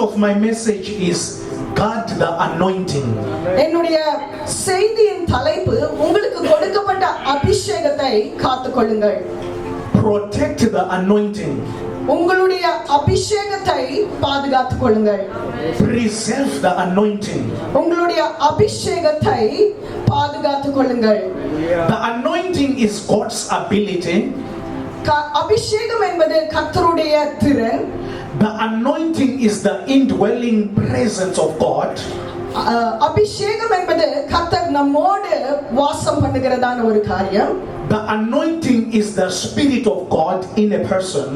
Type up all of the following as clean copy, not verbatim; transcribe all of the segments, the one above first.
of my message is guard the anointing. என்னுடைய செய்தியின் தலைப்பு உங்களுக்கு கொடுக்கப்பட்ட அபிஷேகத்தை காத்துக்கொள்ளுங்கள். Protect the anointing. உங்களுடைய அபிஷேகத்தை பாதுகாத்துக் கொள்ளுங்கள். Preserve the anointing. உங்களுடைய அபிஷேகத்தை பாதுகாத்துக் கொள்ளுங்கள். The anointing is God's ability. அபிஷேகம் என்பது கர்த்தருடைய திறன். The anointing is the indwelling presence of God. அபிஷேகம் என்பது கர்த்தர் நம்மோடு வாசம் பண்ணுகிறதான ஒரு காரியம். The anointing is the spirit of God in a person.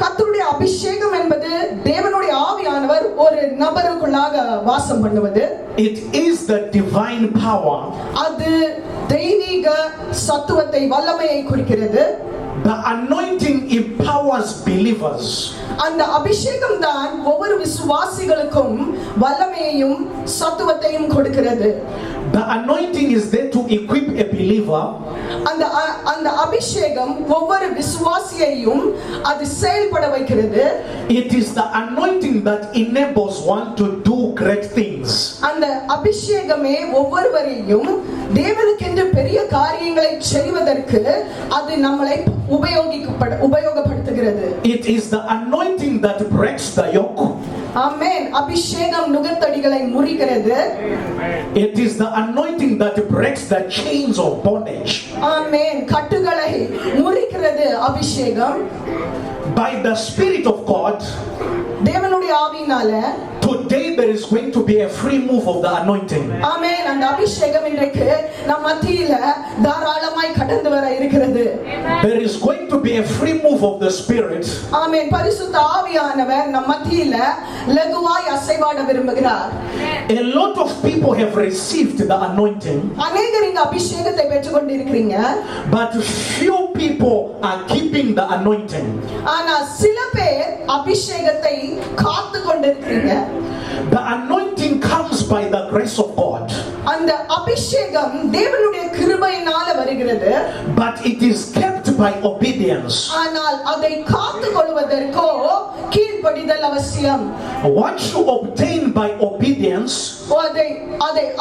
கர்த்தருடைய அபிஷேகம் என்பது தேவனுடைய ஆவியானவர் ஒரு நபருக்குள்ளாக வாசம் பண்ணுவது. It is the divine power. அது தெய்வீக சத்துவத்தை வல்லமையை குறிக்கிறது. The anointing empowers believers. அந்த அபிஷேகம் தான் ஒவ்வொரு விசுவாசிகளுக்கும் வல்லமையையும் சத்துவத்தையும் கொடுக்கிறது. The anointing is there to equip a believer. அந்த அபிஷேகம் ஒவ்வொரு விசுவாசியையும் அது செயல்பட வைக்கிறது. It is the anointing that enables one to do great things. அந்த அபிஷேகமே ஒவ்வொருவரையும் தேவனுக்கென்று பெரிய காரியங்களை செய்வதற்கு அது நம்மளை உபயோகப்படுத்துகிறது. It is the anointing that breaks the yoke. ஆமென். அபிஷேகம் நுகத்தடிகளை முறிக்கிறது. It is the anointing that breaks the chains of bondage. ஆமென். கட்டுகளை முறிக்கிறது அபிஷேகம். By the Spirit of God, தேவனுடைய ஆவியினால today there is going to be a free move of the anointing. ஆமென். அந்த அபிஷேகம் இன்றைக்கு நம் மத்தியில தாராளமாய் கடந்து வர இருக்கிறது. There is going to be a free move of the Spirit. ஆமென். பரிசுத்த ஆவியானவர் நம் மத்தியில லகுவாய் அசைவாட விரும்புகிறார். A lot of people have received the anointing. அநேகர் இந்த அபிஷேகத்தை பெற்றுக்கொண்டிருக்கிறீங்க. But few people are keeping the anointing. ஆனா சில பேர் அபிஷேகத்தை காத்து கொண்டிருக்கிறீங்க. The anointing comes by the grace of God. அந்த அபிஷேகம் தேவனுடைய கிருபையினால வருகிறது. But it is kept by obedience. ஆனால் அதை காத்துக்கொள்வதற்கோ கீழ்ப்படிதல் அவசியம். What you obtain by obedience,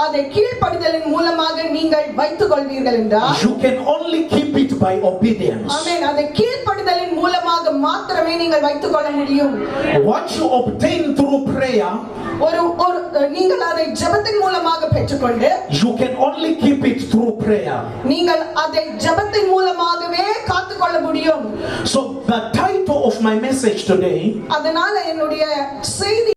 அதை கீழ்ப்படிதலின் மூலமாக நீங்கள் வைத்துக் கொள்வீர்கள் என்றால் you can only keep it by obedience. ஆமென். அதை கீழ்ப்படிதலின் மூலமாக மாத்திரமே நீங்கள் வைத்துக் கொள்ள முடியும். What you obtain through prayer, நீங்கள் அதை ஜெபத்தின் மூலமாக பெற்றுக்கொண்டு you can only keep it through prayer. நீங்கள் அதை ஜெபத்தின் மூலமாகவே காத்துக்கொள்ள முடியும். So the title of my message today, அதனால என்னுடைய செய்தி